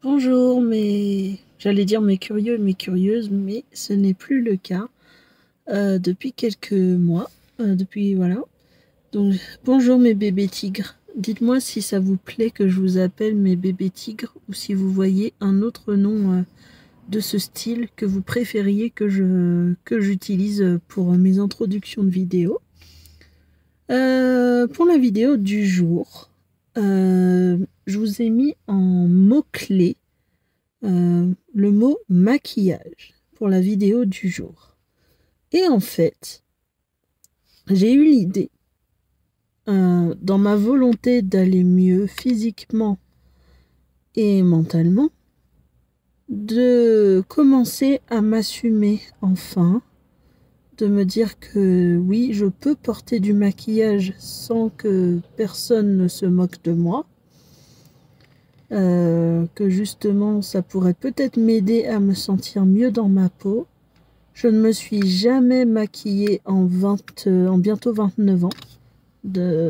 Bonjour, mais j'allais dire mes curieux et mes curieuses, mais ce n'est plus le cas depuis quelques mois. Depuis voilà. Donc bonjour mes bébés tigres. Dites-moi si ça vous plaît que je vous appelle mes bébés tigres ou si vous voyez un autre nom de ce style que vous préfériez que j'utilise pour mes introductions de vidéos. Pour la vidéo du jour, je vous ai mis en mots-clés le mot maquillage pour la vidéo du jour. Et en fait, j'ai eu l'idée, dans ma volonté d'aller mieux physiquement et mentalement, de commencer à m'assumer enfin, de me dire que oui, je peux porter du maquillage sans que personne ne se moque de moi. Que justement ça pourrait peut-être m'aider à me sentir mieux dans ma peau. Je ne me suis jamais maquillée en bientôt 29 ans.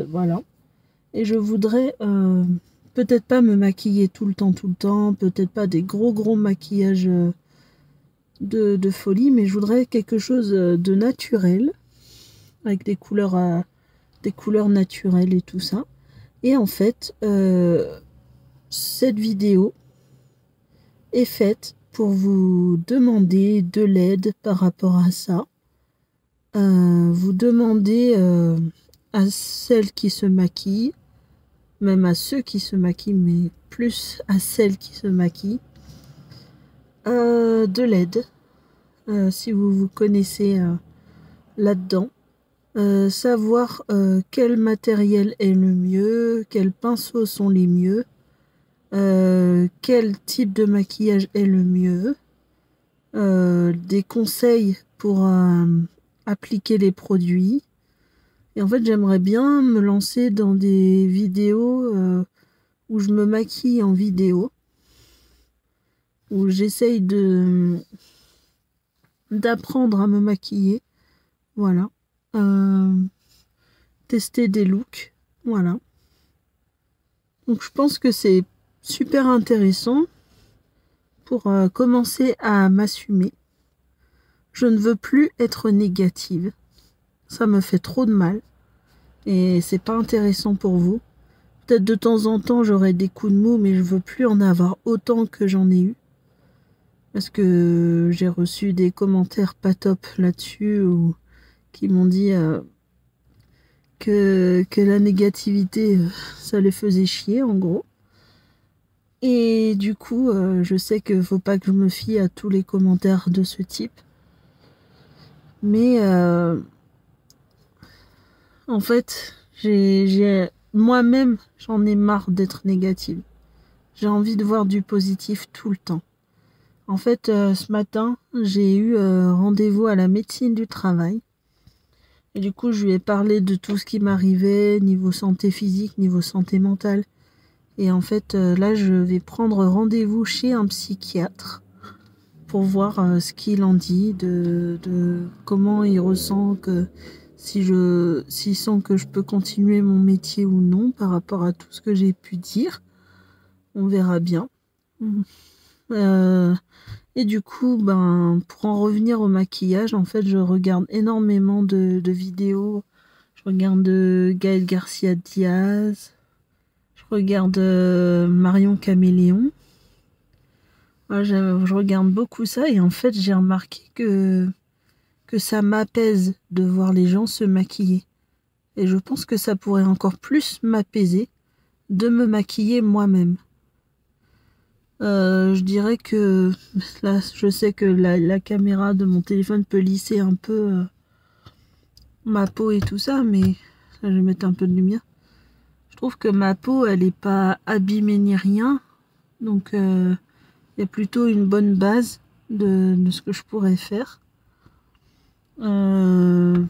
Voilà. Et je voudrais peut-être pas me maquiller tout le temps, peut-être pas des gros maquillages de folie, mais je voudrais quelque chose de naturel, avec des couleurs naturelles et tout ça. Et en fait, cette vidéo est faite pour vous demander de l'aide par rapport à ça. Vous demander à celles qui se maquillent, même à ceux qui se maquillent, mais plus à celles qui se maquillent, de l'aide, si vous vous connaissez là-dedans. Savoir quel matériel est le mieux, quels pinceaux sont les mieux, quel type de maquillage est le mieux, des conseils pour appliquer les produits. Et en fait, j'aimerais bien me lancer dans des vidéos où je me maquille en vidéo, où j'essaye d'apprendre à me maquiller, voilà. Tester des looks, voilà. Donc je pense que c'est super intéressant pour commencer à m'assumer. Je ne veux plus être négative. Ça me fait trop de mal. Et c'est pas intéressant pour vous. Peut-être de temps en temps j'aurai des coups de mou, mais je veux plus en avoir autant que j'en ai eu. Parce que j'ai reçu des commentaires pas top là-dessus ou qui m'ont dit que la négativité, ça les faisait chier en gros. Et du coup, je sais qu'il faut pas que je me fie à tous les commentaires de ce type. Mais en fait, moi-même, j'en ai marre d'être négative. J'ai envie de voir du positif tout le temps. En fait, ce matin, j'ai eu rendez-vous à la médecine du travail. Et du coup, je lui ai parlé de tout ce qui m'arrivait, niveau santé physique, niveau santé mentale. Et en fait, là, je vais prendre rendez-vous chez un psychiatre pour voir ce qu'il en dit, de comment il ressent, que s'il sent que je peux continuer mon métier ou non par rapport à tout ce que j'ai pu dire. On verra bien. Et du coup, pour en revenir au maquillage, en fait, je regarde énormément de vidéos. Je regarde Gaël Garcia Diaz. Je regarde Marion Caméléon. Moi, je regarde beaucoup ça et en fait, j'ai remarqué que ça m'apaise de voir les gens se maquiller. Et je pense que ça pourrait encore plus m'apaiser de me maquiller moi-même. Je dirais que là, je sais que la caméra de mon téléphone peut lisser un peu ma peau et tout ça, mais là, je vais mettre un peu de lumière. Je trouve que ma peau, elle n'est pas abîmée ni rien, donc il y a plutôt une bonne base de ce que je pourrais faire. En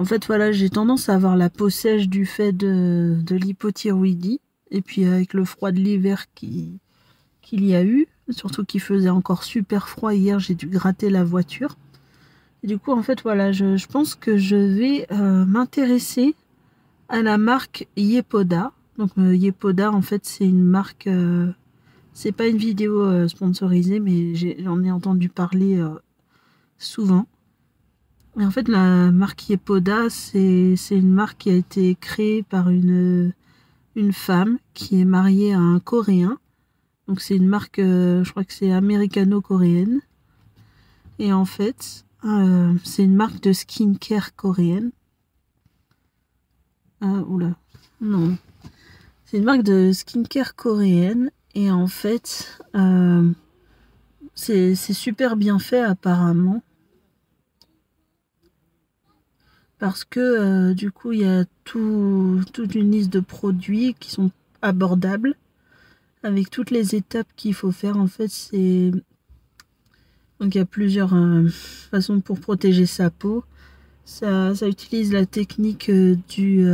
fait, voilà, j'ai tendance à avoir la peau sèche du fait de l'hypothyroïdie, et puis avec le froid de l'hiver qu'il y a eu, surtout qu'il faisait encore super froid hier, j'ai dû gratter la voiture. Et du coup, en fait, voilà, je pense que je vais m'intéresser à la marque Yepoda. Donc Yepoda, en fait, c'est une marque C'est pas une vidéo sponsorisée, mais j'en ai entendu parler souvent. Et en fait, la marque Yepoda, c'est une marque qui a été créée par une femme qui est mariée à un Coréen. Donc c'est une marque, je crois que c'est américano-coréenne. Et en fait, c'est une marque de skincare coréenne. Oula, non. C'est une marque de skincare coréenne. Et en fait, c'est super bien fait apparemment. Parce que du coup, il y a toute une liste de produits qui sont abordables. Avec toutes les étapes qu'il faut faire. En fait, c'est... Donc il y a plusieurs façons pour protéger sa peau. Ça utilise la technique du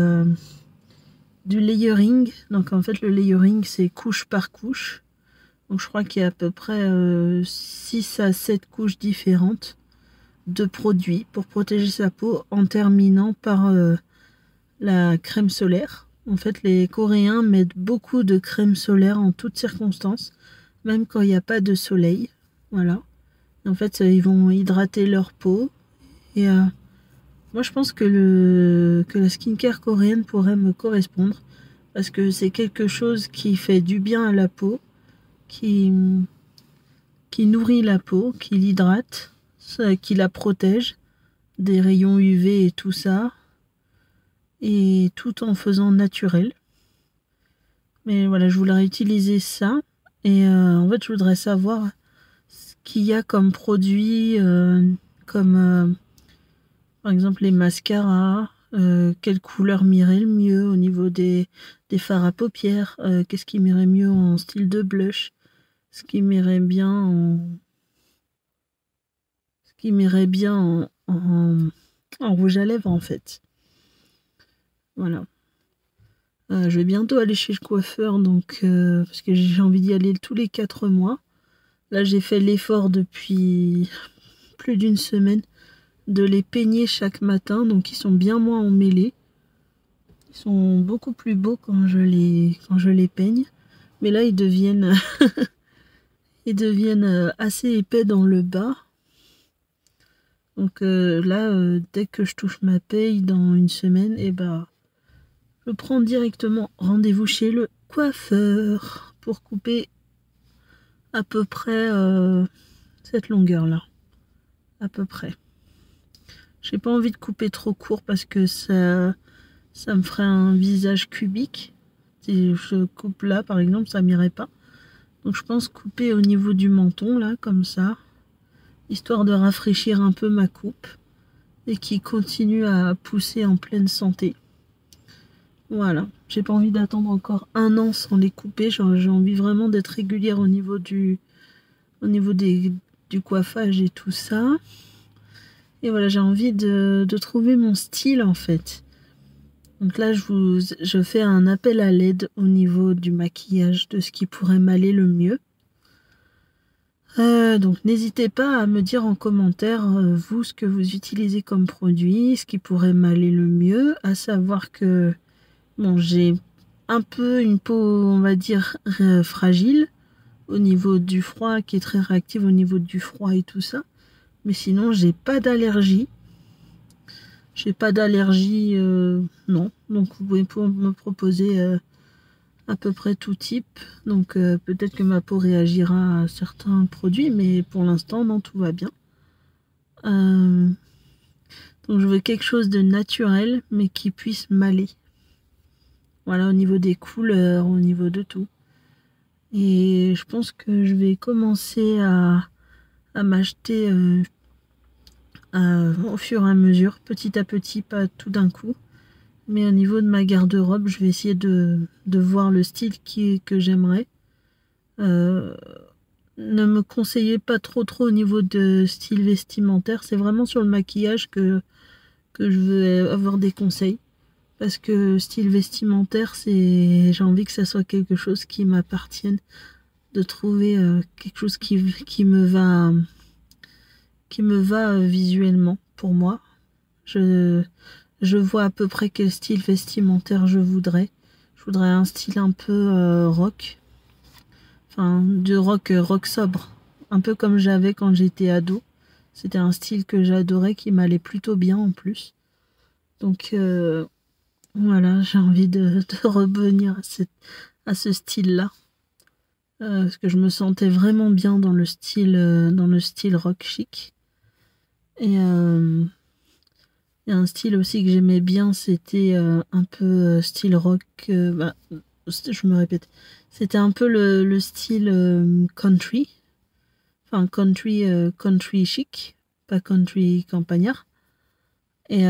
layering. Donc en fait le layering c'est couche par couche. Donc je crois qu'il y a à peu près 6 à 7 couches différentes de produits pour protéger sa peau en terminant par la crème solaire. En fait les Coréens mettent beaucoup de crème solaire en toutes circonstances, même quand il n'y a pas de soleil. Voilà. En fait ils vont hydrater leur peau et moi je pense que la skincare coréenne pourrait me correspondre parce que c'est quelque chose qui fait du bien à la peau, qui nourrit la peau, qui l'hydrate, qui la protège des rayons UV et tout ça, et tout en faisant naturel. Mais voilà, je voudrais utiliser ça et en fait je voudrais savoir ce qu'il y a comme produit, comme par exemple les mascaras, quelle couleur m'irait le mieux au niveau des fards à paupières, qu'est-ce qui m'irait mieux en style de blush, ce qui m'irait bien en rouge à lèvres en fait. Voilà. Je vais bientôt aller chez le coiffeur donc parce que j'ai envie d'y aller tous les 4 mois. Là j'ai fait l'effort depuis plus d'une semaine de les peigner chaque matin, donc ils sont bien moins emmêlés. Ils sont beaucoup plus beaux quand je les peigne. Mais là, ils deviennent, assez épais dans le bas. Donc là, dès que je touche ma paye dans une semaine, et je prends directement rendez-vous chez le coiffeur pour couper à peu près cette longueur-là. À peu près. J'ai pas envie de couper trop court parce que ça me ferait un visage cubique. Si je coupe là, par exemple, ça m'irait pas. Donc je pense couper au niveau du menton, là, comme ça. Histoire de rafraîchir un peu ma coupe. Et qui continue à pousser en pleine santé. Voilà. J'ai pas envie d'attendre encore 1 an sans les couper. J'ai envie vraiment d'être régulière au niveau du coiffage et tout ça. Et voilà, j'ai envie de trouver mon style en fait. Donc là, je fais un appel à l'aide au niveau du maquillage, de ce qui pourrait m'aller le mieux. Donc n'hésitez pas à me dire en commentaire, vous, ce que vous utilisez comme produit, ce qui pourrait m'aller le mieux. À savoir que bon, j'ai un peu une peau, on va dire, fragile au niveau du froid, qui est très réactive au niveau du froid et tout ça. Mais sinon, j'ai pas d'allergie. J'ai pas d'allergie, non. Donc vous pouvez me proposer à peu près tout type. Donc peut-être que ma peau réagira à certains produits, mais pour l'instant, non, tout va bien. Donc je veux quelque chose de naturel, mais qui puisse m'aller. Voilà, au niveau des couleurs, au niveau de tout. Et je pense que je vais commencer à m'acheter au fur et à mesure, petit à petit, pas tout d'un coup. Mais au niveau de ma garde-robe, je vais essayer de voir le style que j'aimerais. Ne me conseillez pas trop au niveau de style vestimentaire. C'est vraiment sur le maquillage que je veux avoir des conseils. Parce que style vestimentaire, j'ai envie que ça soit quelque chose qui m'appartienne. De trouver quelque chose qui me va visuellement pour moi. Je vois à peu près quel style vestimentaire je voudrais. Je voudrais un style un peu rock. Enfin, de rock sobre. Un peu comme j'avais quand j'étais ado. C'était un style que j'adorais, qui m'allait plutôt bien en plus. Donc voilà, j'ai envie de revenir à ce style-là. Parce que je me sentais vraiment bien dans le style rock chic. Et un style aussi que j'aimais bien, c'était un peu style rock. Je me répète. C'était un peu le style country. Enfin, country chic, pas country campagnard. Et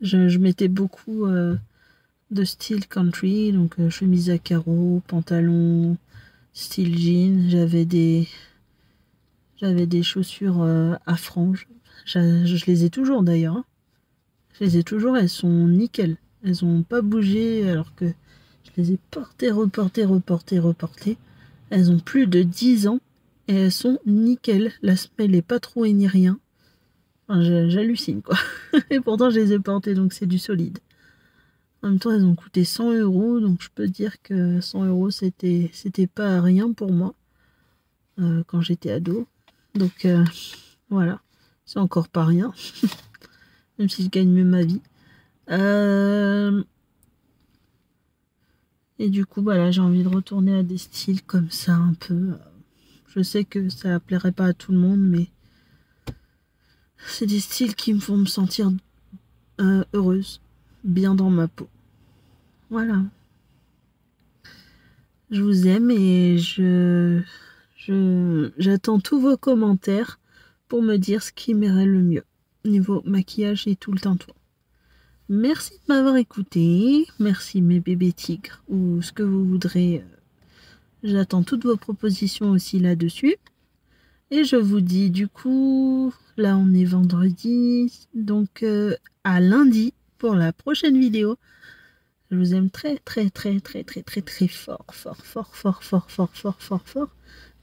je mettais beaucoup de style country, donc chemise à carreaux, pantalon, style jean. J'avais des chaussures à franges. Je les ai toujours d'ailleurs, hein. Je les ai toujours, elles sont nickel. Elles ont pas bougé alors que je les ai portées, reportées. Elles ont plus de 10 ans et elles sont nickel. La semelle est pas trouée ni rien. Enfin, j'hallucine quoi. Et pourtant je les ai portées, donc c'est du solide. En même temps, elles ont coûté 100 €, donc je peux dire que 100 € c'était pas rien pour moi quand j'étais ado. Donc voilà, c'est encore pas rien, même si je gagne mieux ma vie. Et du coup, voilà, j'ai envie de retourner à des styles comme ça un peu. Je sais que ça plairait pas à tout le monde, mais c'est des styles qui me font me sentir heureuse, bien dans ma peau. Voilà. Je vous aime et j'attends tous vos commentaires pour me dire ce qui m'irait le mieux niveau maquillage et tout le tintouin. Merci de m'avoir écouté. Merci mes bébés tigres ou ce que vous voudrez. J'attends toutes vos propositions aussi là-dessus. Et je vous dis du coup, là on est vendredi, donc à lundi pour la prochaine vidéo. Je vous aime très très très très très très très fort, fort, fort, fort, fort, fort, fort, fort, fort.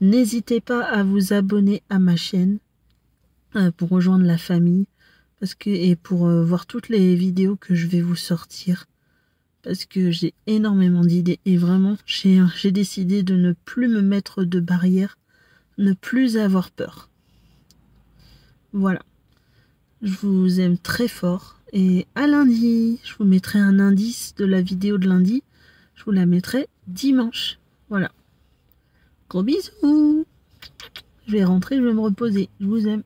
N'hésitez pas à vous abonner à ma chaîne pour rejoindre la famille et pour voir toutes les vidéos que je vais vous sortir. Parce que j'ai énormément d'idées et vraiment j'ai décidé de ne plus me mettre de barrières, ne plus avoir peur. Voilà. Je vous aime très fort et à lundi. Je vous mettrai un indice de la vidéo de lundi. Je vous la mettrai dimanche. Voilà. Gros bisous. Je vais rentrer, je vais me reposer. Je vous aime.